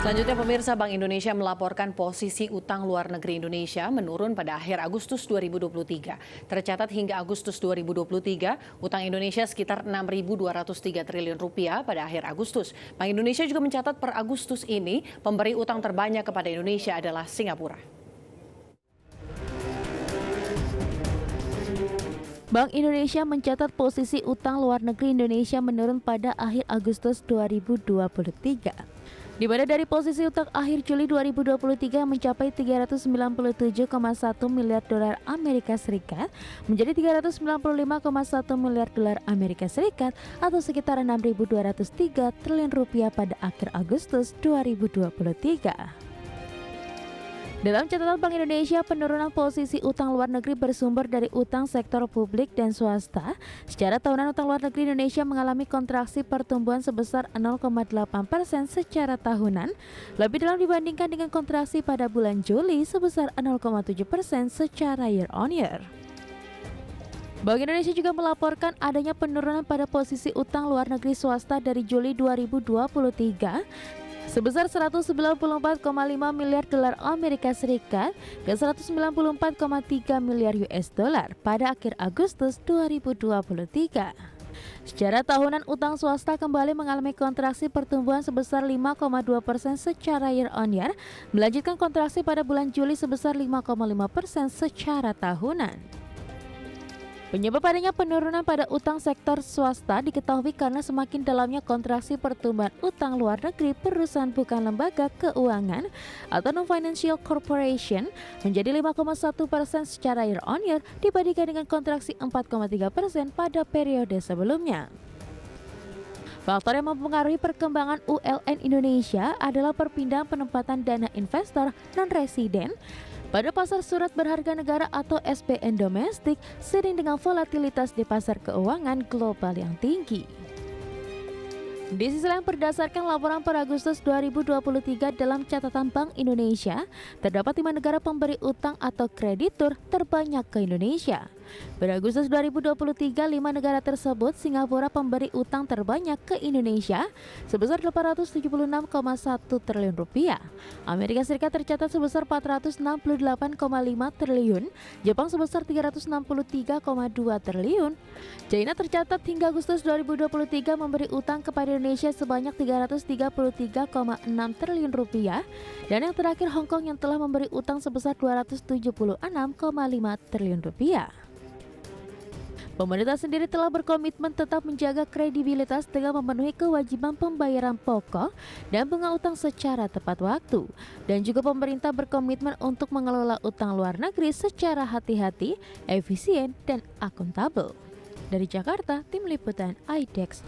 Selanjutnya pemirsa, Bank Indonesia melaporkan posisi utang luar negeri Indonesia menurun pada akhir Agustus 2023. Tercatat hingga Agustus 2023, utang Indonesia sekitar 6.203 triliun rupiah pada akhir Agustus. Bank Indonesia juga mencatat per Agustus ini pemberi utang terbanyak kepada Indonesia adalah Singapura. Bank Indonesia mencatat posisi utang luar negeri Indonesia menurun pada akhir Agustus 2023. Di mana dari posisi utang akhir Juli 2023 mencapai 397,1 miliar dolar Amerika Serikat menjadi 395,1 miliar dolar Amerika Serikat atau sekitar 6.203 triliun rupiah pada akhir Agustus 2023. Dalam catatan Bank Indonesia, penurunan posisi utang luar negeri bersumber dari utang sektor publik dan swasta. Secara tahunan, utang luar negeri Indonesia mengalami kontraksi pertumbuhan sebesar 0,8% secara tahunan, lebih dalam dibandingkan dengan kontraksi pada bulan Juli sebesar 0,7% secara year on year. Bank Indonesia juga melaporkan adanya penurunan pada posisi utang luar negeri swasta dari Juli 2023 sebesar 194,5 miliar dolar Amerika Serikat ke 194,3 miliar US dollar pada akhir Agustus 2023. Secara tahunan, utang swasta kembali mengalami kontraksi pertumbuhan sebesar 5,2% secara year on year, melanjutkan kontraksi pada bulan Juli sebesar 5,5% secara tahunan. Penyebab adanya penurunan pada utang sektor swasta diketahui karena semakin dalamnya kontraksi pertumbuhan utang luar negeri perusahaan bukan lembaga keuangan atau non-financial corporation menjadi 5,1% secara year on year dibandingkan dengan kontraksi 4,3% pada periode sebelumnya. Faktor yang mempengaruhi perkembangan ULN Indonesia adalah perpindahan penempatan dana investor non-residen pada pasar surat berharga negara atau SBN domestik seiring dengan volatilitas di pasar keuangan global yang tinggi. Di sisi lain, berdasarkan laporan per Agustus 2023 dalam catatan Bank Indonesia, terdapat 5 negara pemberi utang atau kreditur terbanyak ke Indonesia. Pada Agustus 2023, 5 negara tersebut Singapura pemberi utang terbanyak ke Indonesia sebesar 876,1 triliun rupiah. Amerika Serikat tercatat sebesar 468,5 triliun, Jepang sebesar 363,2 triliun. China tercatat hingga Agustus 2023 memberi utang kepada Indonesia sebanyak 333,6 triliun rupiah, dan yang terakhir Hong Kong yang telah memberi utang sebesar 276,5 triliun rupiah. Pemerintah sendiri telah berkomitmen tetap menjaga kredibilitas dengan memenuhi kewajiban pembayaran pokok dan bunga utang secara tepat waktu. Dan juga pemerintah berkomitmen untuk mengelola utang luar negeri secara hati-hati, efisien, dan akuntabel. Dari Jakarta, Tim Liputan IDEX.